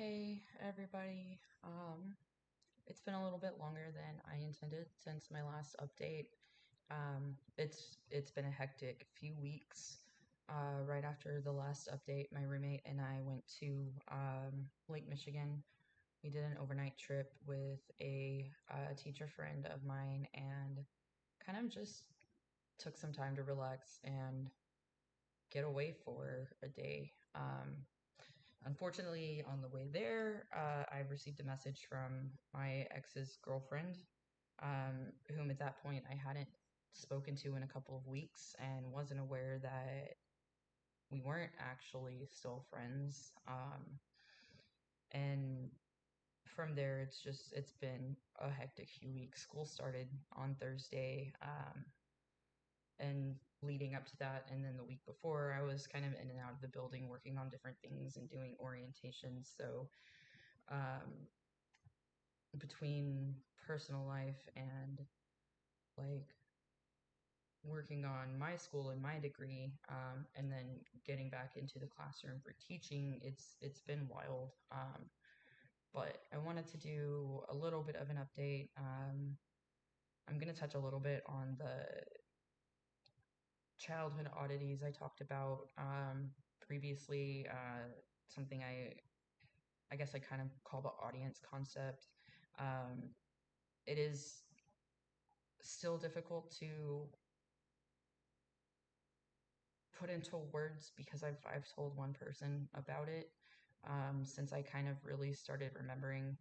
Hey everybody. It's been a little bit longer than I intended since my last update. It's been a hectic few weeks. Right after the last update, my roommate and I went to Lake Michigan. We did an overnight trip with a teacher friend of mine and kind of just took some time to relax and get away for a day. Unfortunately, on the way there, I received a message from my ex's girlfriend, whom at that point I hadn't spoken to in a couple of weeks and wasn't aware that we weren't actually still friends. And from there, it's been a hectic few weeks. School started on Thursday, and leading up to that, and then the week before, I was kind of in and out of the building working on different things and doing orientations. So, um, between personal life and like working on my school and my degree, and then getting back into the classroom for teaching, it's been wild. But I wanted to do a little bit of an update. I'm going to touch a little bit on the childhood oddities I talked about previously. Something I guess I kind of call the audience concept. Um, it is still difficult to put into words because I've told one person about it, since I kind of really started remembering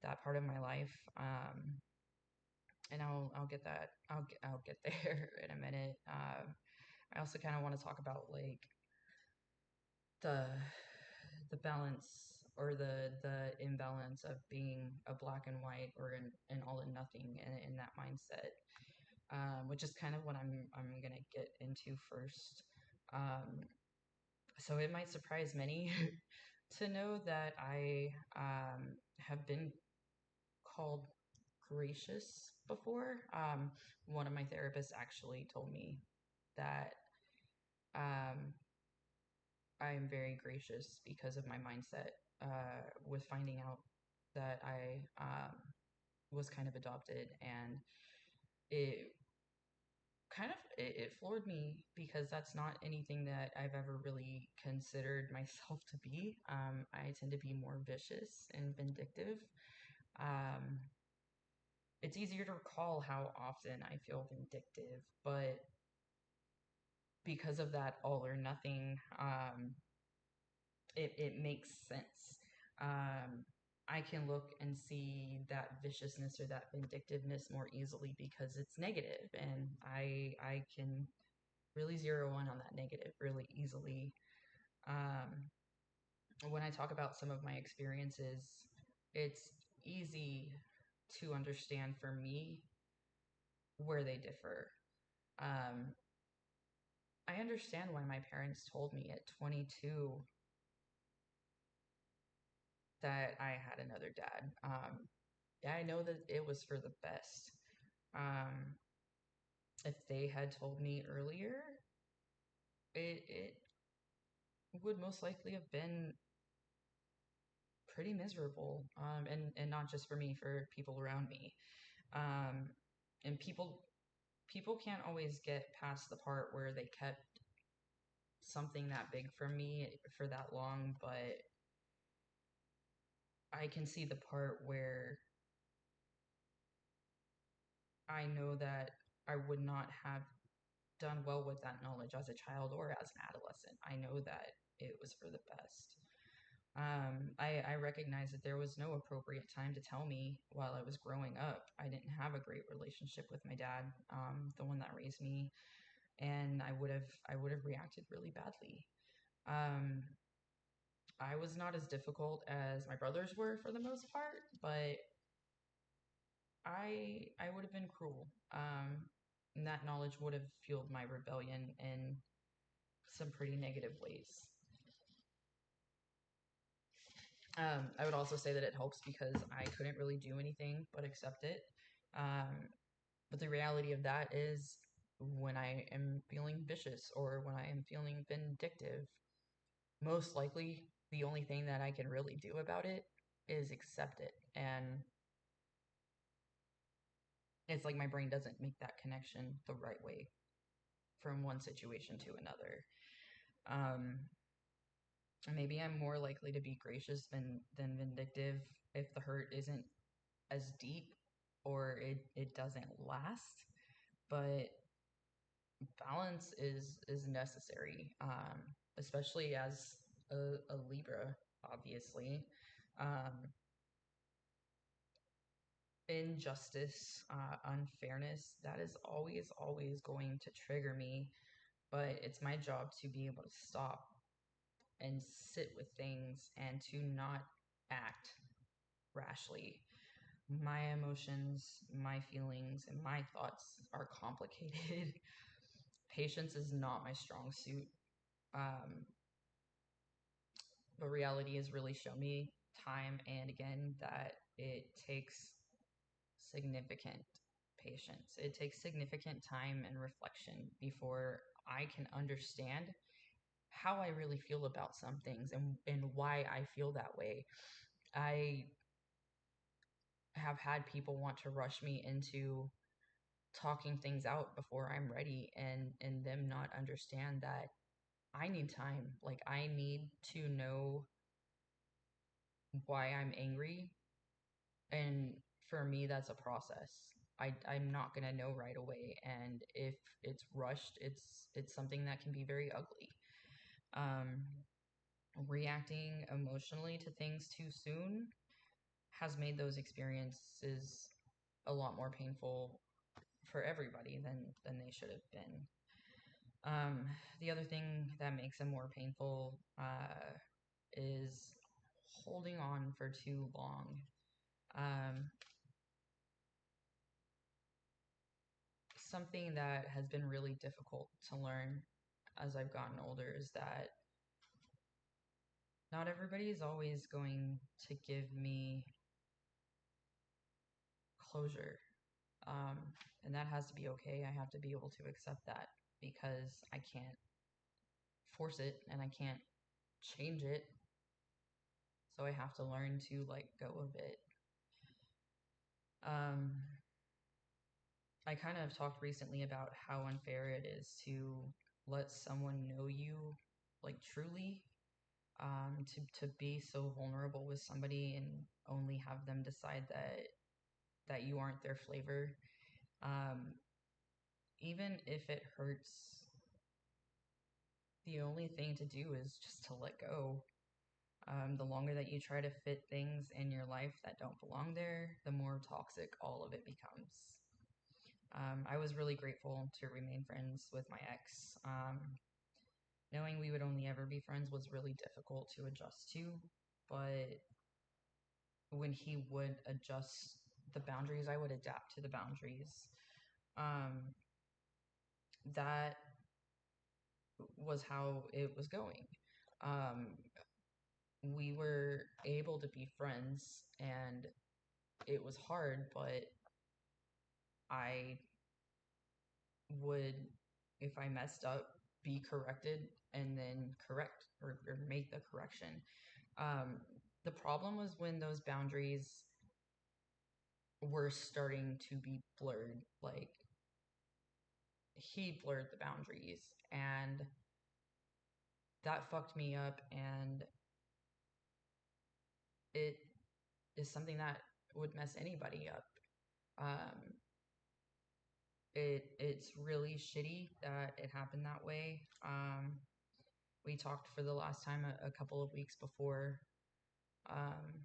that part of my life. And I'll get that I'll get there in a minute. I also kind of want to talk about like the the balance or the imbalance of being a black and white or an all and nothing in that mindset, which is kind of what I'm gonna get into first. Um, so it might surprise many to know that I have been called gracious before. One of my therapists actually told me that um, I'm very gracious because of my mindset with finding out that I was kind of adopted, and it it floored me because that's not anything that I've ever really considered myself to be. I tend to be more vicious and vindictive. Um, it's easier to recall how often I feel vindictive, but because of that all or nothing, it makes sense. Um, I can look and see that viciousness or that vindictiveness more easily because it's negative, and I can really zero in on that negative really easily. Um, when I talk about some of my experiences, it's easy to understand for me where they differ. Um, I understand why my parents told me at 22 that I had another dad. Yeah, I know that it was for the best. Um, if they had told me earlier, it would most likely have been pretty miserable. And not just for me, for people around me. Um, and people can't always get past the part where they kept something that big from me for that long, but I can see the part where I know that I would not have done well with that knowledge as a child or as an adolescent. I know that it was for the best. I recognize that there was no appropriate time to tell me while I was growing up. I didn't have a great relationship with my dad, the one that raised me, and I would have reacted really badly. Um, I was not as difficult as my brothers were for the most part, but I would have been cruel. And that knowledge would have fueled my rebellion in some pretty negative ways. I would also say that it helps because I couldn't really do anything but accept it. Um, but the reality of that is when I am feeling vicious or when I am feeling vindictive, most likely the only thing that I can really do about it is accept it. And it's like my brain doesn't make that connection the right way from one situation to another. Um, Maybe I'm more likely to be gracious than vindictive if the hurt isn't as deep or it doesn't last. But balance is necessary, especially as a Libra, obviously. Um, Injustice, unfairness, that is always going to trigger me. But it's my job to be able to stop and sit with things and to not act rashly. My emotions, my feelings, and my thoughts are complicated. Patience is not my strong suit. Um, but reality has really shown me time and again that it takes significant patience. It takes significant time and reflection before I can understand how I really feel about some things and why I feel that way. I have had people want to rush me into talking things out before I'm ready and them not understand that I need time. Like I need to know why I'm angry, and for me that's a process. I'm not gonna know right away, and if it's rushed, it's something that can be very ugly. Um, Reacting emotionally to things too soon has made those experiences a lot more painful for everybody than they should have been. Um, the other thing that makes them more painful is holding on for too long. Um, Something that has been really difficult to learn as I've gotten older is that not everybody is always going to give me closure. Um, and that has to be okay. I have to be able to accept that because I can't force it and I can't change it. So I have to learn to let go of it. Um, I kind of talked recently about how unfair it is to let someone know you like truly, to be so vulnerable with somebody and only have them decide that you aren't their flavor. Um, Even if it hurts, the only thing to do is just to let go. The longer that you try to fit things in your life that don't belong there, the more toxic all of it becomes. I was really grateful to remain friends with my ex. Knowing we would only ever be friends was really difficult to adjust to, but when he would adjust the boundaries, I would adapt to the boundaries. Um, that was how it was going. Um, we were able to be friends, and it was hard, but I would, if I messed up, be corrected and then correct or make the correction. Um, the problem was when those boundaries were starting to be blurred. Like he blurred the boundaries, and that fucked me up. And it is something that would mess anybody up. Um, it's really shitty that it happened that way. We talked for the last time a couple of weeks before. Um,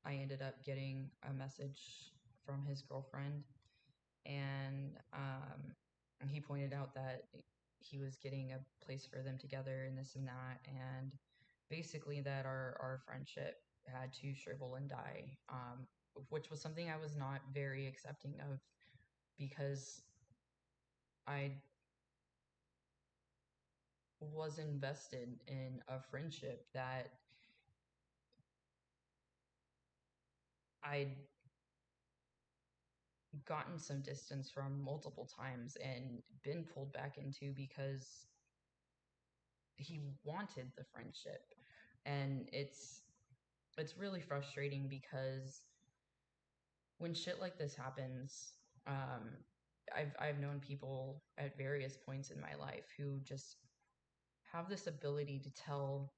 I ended up getting a message from his girlfriend, and he pointed out that he was getting a place for them together and this and that, and basically that our friendship had to shrivel and die, which was something I was not very accepting of because I was invested in a friendship that I'd gotten some distance from multiple times and been pulled back into because he wanted the friendship. And it's really frustrating because when shit like this happens, I've known people at various points in my life who just have this ability to tell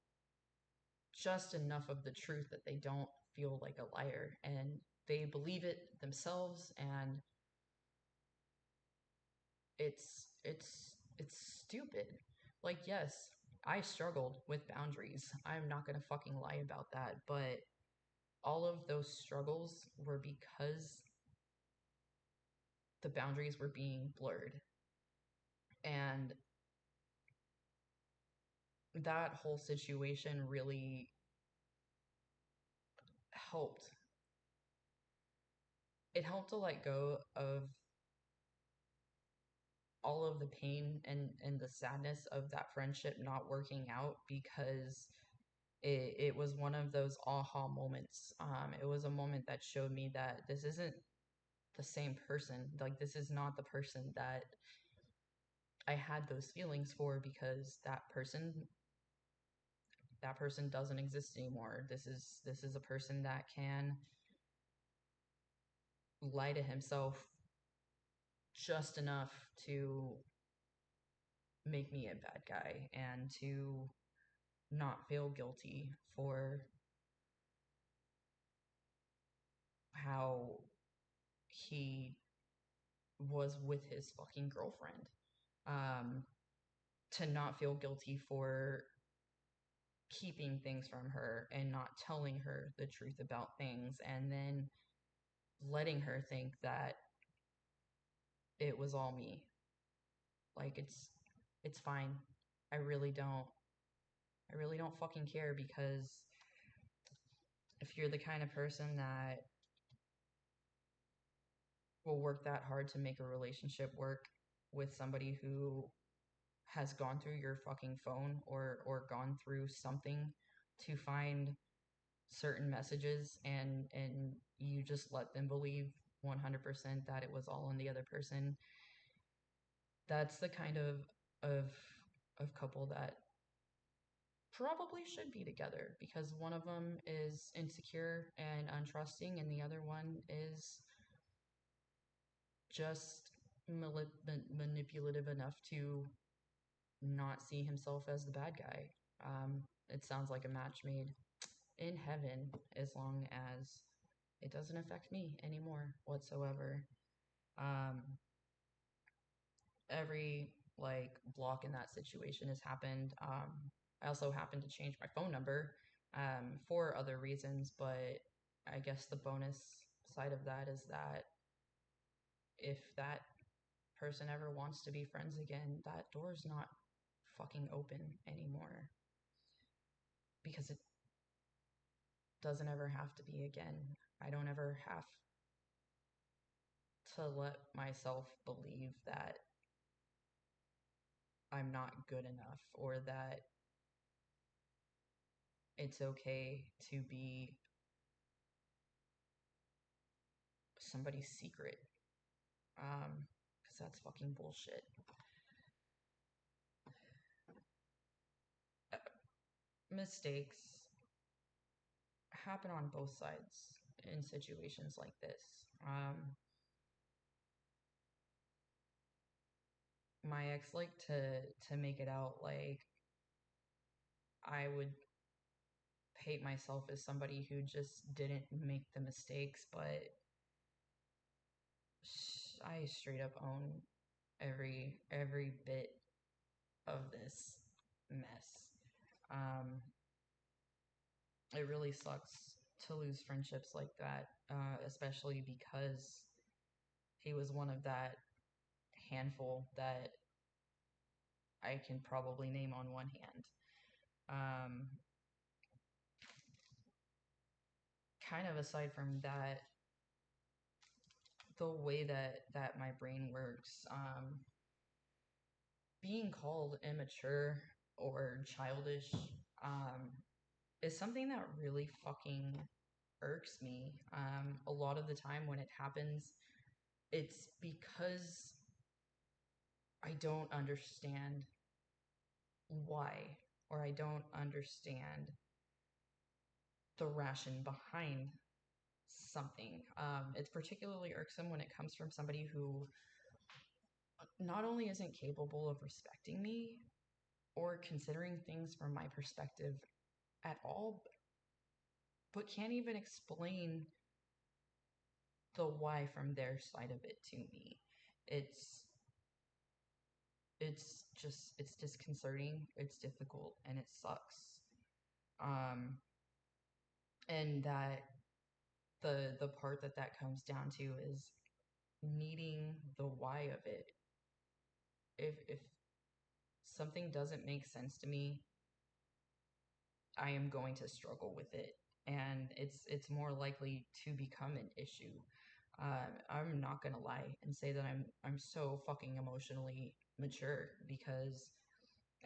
just enough of the truth that they don't feel like a liar, and they believe it themselves, and it's stupid. Like, yes, I struggled with boundaries. I'm not gonna fucking lie about that, but all of those struggles were because the boundaries were being blurred. And that whole situation really helped. It helped to let go of all of the pain and the sadness of that friendship not working out, because it was one of those aha moments. It was a moment that showed me that this isn't the same person. Like, this is not the person that I had those feelings for, because that person doesn't exist anymore. This is a person that can lie to himself just enough to make me a bad guy and to not feel guilty for how he was with his fucking girlfriend. Um, to not feel guilty for keeping things from her and not telling her the truth about things, and then letting her think that it was all me. Like, it's fine. I really don't. I really don't fucking care, because if you're the kind of person that will work that hard to make a relationship work with somebody who has gone through your fucking phone, or gone through something to find certain messages, and you just let them believe 100% that it was all on the other person, that's the kind of of couple that probably should be together, because one of them is insecure and untrusting, and the other one is just manipulative enough to not see himself as the bad guy. It sounds like a match made in heaven, as long as it doesn't affect me anymore whatsoever. Um, every like block in that situation has happened. I also happened to change my phone number for other reasons, but I guess the bonus side of that is that if that person ever wants to be friends again, that door's not fucking open anymore, because it doesn't ever have to be again. I don't ever have to let myself believe that I'm not good enough, or that it's okay to be somebody's secret. Because that's fucking bullshit. Mistakes happen on both sides in situations like this. My ex liked to make it out like I would paint myself as somebody who just didn't make the mistakes, but I straight up own every bit of this mess. Um, it really sucks to lose friendships like that, especially because he was one of that handful that I can probably name on one hand. Um, kind of aside from that, the way that my brain works, being called immature or childish, um, is something that really fucking irks me. A lot of the time when it happens, it's because I don't understand why, or I don't understand the ration behind something. It's particularly irksome when it comes from somebody who not only isn't capable of respecting me or considering things from my perspective at all, but can't even explain the why from their side of it to me. It's it's disconcerting, it's difficult, and it sucks. Um, and that the part that comes down to is needing the why of it. If something doesn't make sense to me, I am going to struggle with it, and it's more likely to become an issue. I'm not gonna lie and say that I'm so fucking emotionally mature because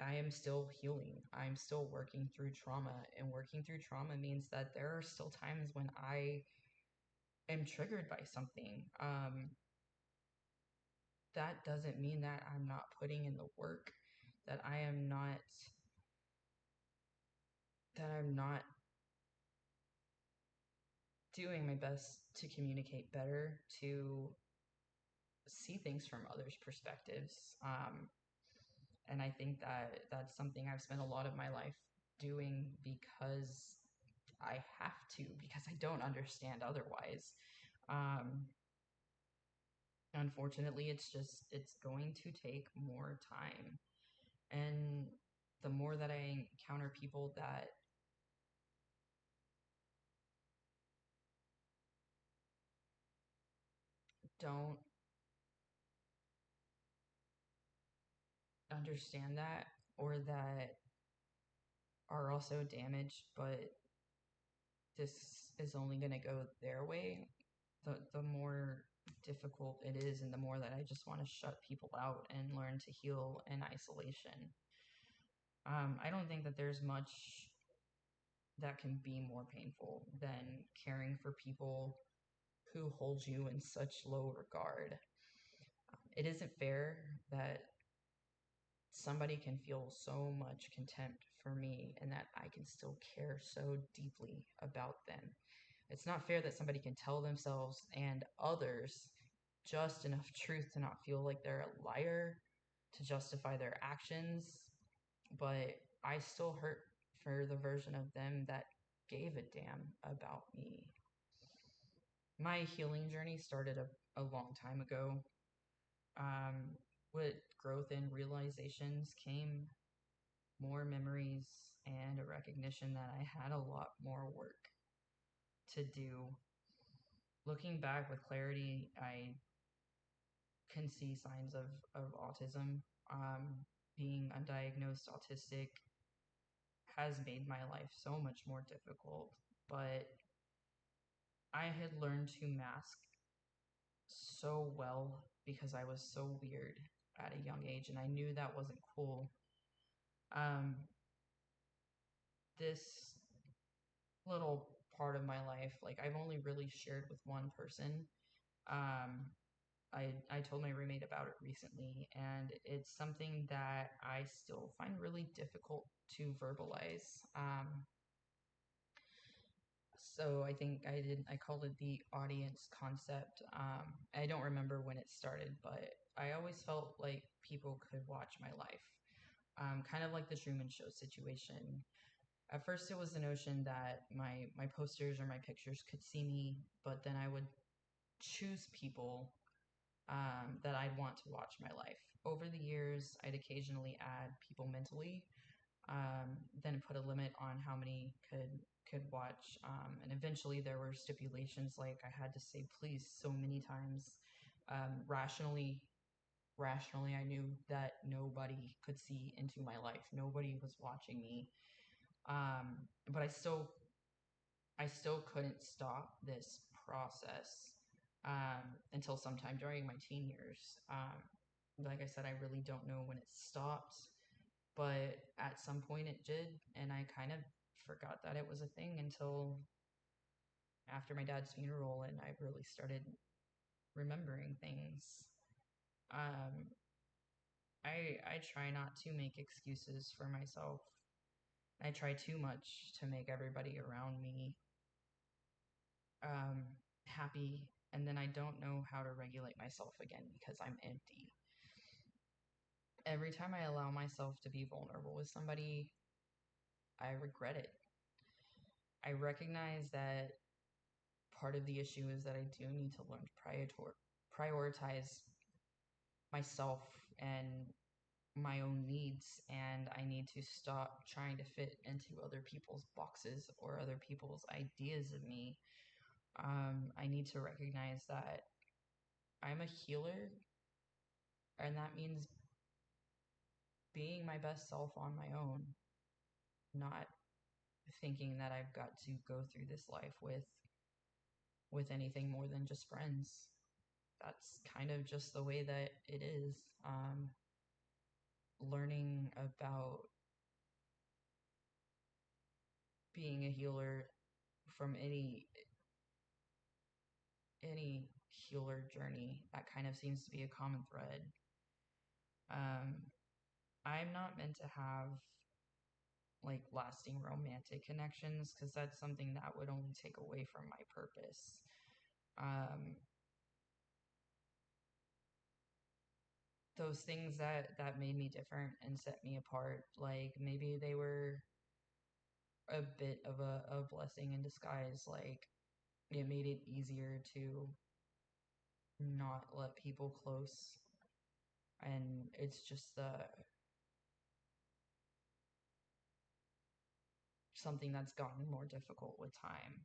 I am still healing. I'm still working through trauma, and working through trauma means that there are still times when I am triggered by something. That doesn't mean that I'm not putting in the work, that I am not that I'm not doing my best to communicate better, to see things from others' perspectives. And I think that that's something I've spent a lot of my life doing because I have to, because I don't understand otherwise. Um, Unfortunately, it's going to take more time. And the more that I encounter people that don't understand that, or that are also damaged, but this is only going to go their way, the more difficult it is, and the more that I just want to shut people out and learn to heal in isolation. I don't think that there's much that can be more painful than caring for people who hold you in such low regard. It isn't fair that somebody can feel so much contempt for me and that I can still care so deeply about them. It's not fair that somebody can tell themselves and others just enough truth to not feel like they're a liar to justify their actions, but I still hurt for the version of them that gave a damn about me. My healing journey started a long time ago. Um, with growth and realizations came more memories and a recognition that I had a lot more work to do. Looking back with clarity, I can see signs of autism. Being undiagnosed autistic has made my life so much more difficult, but I had learned to mask so well because I was so weird at a young age and I knew that wasn't cool. Um, this little part of my life, like I've only really shared with one person. Um, I told my roommate about it recently, and it's something that I still find really difficult to verbalize. So I think I called it the audience concept. I don't remember when it started, but I always felt like people could watch my life. Kind of like the Truman Show situation. At first, it was the notion that my posters or my pictures could see me, but then I would choose people that I'd want to watch my life. Over the years, I'd occasionally add people mentally, then put a limit on how many could watch, and eventually there were stipulations like I had to say please so many times. Rationally, I knew that nobody could see into my life. Nobody was watching me. But I still couldn't stop this process until sometime during my teen years. Like I said, I really don't know when it stopped, but at some point it did, and I kind of forgot that it was a thing until after my dad's funeral, and I really started remembering things. Um, I try not to make excuses for myself I try too much to make everybody around me um, happy, and then I don't know how to regulate myself again because I'm empty. Every time I allow myself to be vulnerable with somebody, I regret it. I recognize that part of the issue is that I do need to learn to prioritize myself and my own needs, and I need to stop trying to fit into other people's boxes or other people's ideas of me. I need to recognize that I'm a healer, and that means being my best self on my own, not thinking that I've got to go through this life with anything more than just friends. That's kind of just the way that it is. Learning about being a healer from any healer journey, that kind of seems to be a common thread. Um, I'm not meant to have like lasting romantic connections because that's something that would only take away from my purpose. Um, those things that made me different and set me apart, like maybe they were a bit of a blessing in disguise. Like it made it easier to not let people close, and it's just something that's gotten more difficult with time.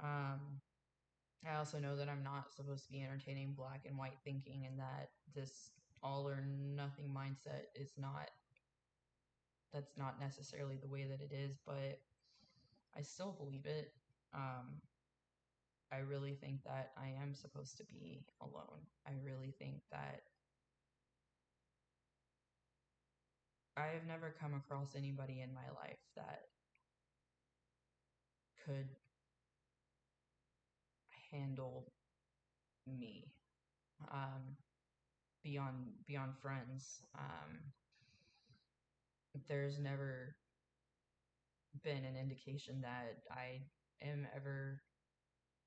Um, I also know that I'm not supposed to be entertaining black and white thinking, and that this all or nothing mindset is not, that's not necessarily the way that it is, but I still believe it. Um, I really think that I am supposed to be alone. I really think that I have never come across anybody in my life that could handle me, um, beyond friends. There's never been an indication that I am ever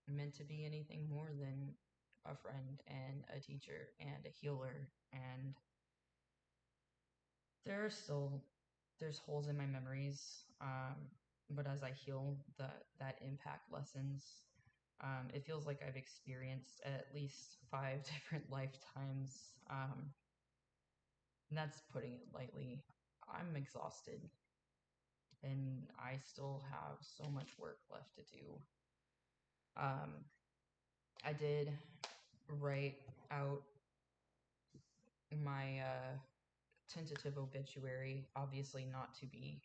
meant to be anything more than a friend and a teacher and a healer. And there are still there's holes in my memories, but as I heal, that impact lessens. It feels like I've experienced at least five different lifetimes, and that's putting it lightly. I'm exhausted, and I still have so much work left to do. Um, I did write out my tentative obituary, obviously not to be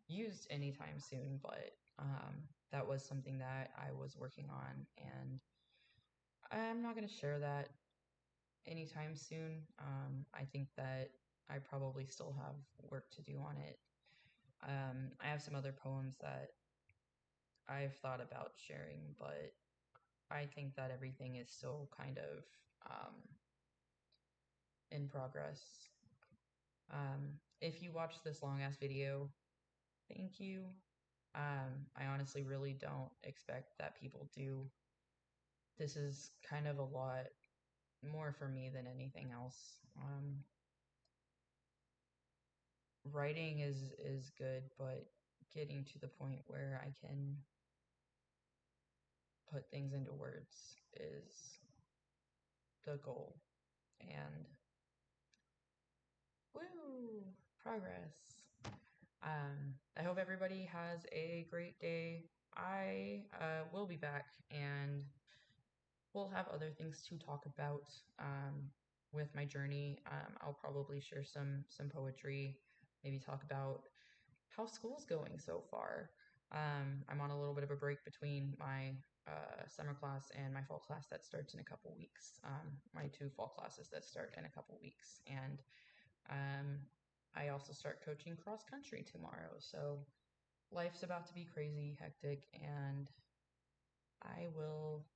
used anytime soon, but that was something that I was working on, and I'm not going to share that anytime soon. I think that I probably still have work to do on it. I have some other poems that I've thought about sharing, but I think that everything is still kind of um, in progress. If you watch this long ass video, thank you. I honestly really don't expect that people do. This is kind of a lot more for me than anything else. Writing is good, but getting to the point where I can put things into words is the goal. And woo, progress. I hope everybody has a great day. I will be back, and we'll have other things to talk about with my journey. I'll probably share some poetry, maybe talk about how school's going so far. I'm on a little bit of a break between my summer class and my fall class that starts in a couple weeks. My two fall classes that start in a couple weeks, and um, I also start coaching cross country tomorrow. So life's about to be crazy, hectic, and I will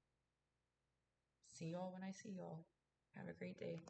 see y'all when I see y'all. Have a great day.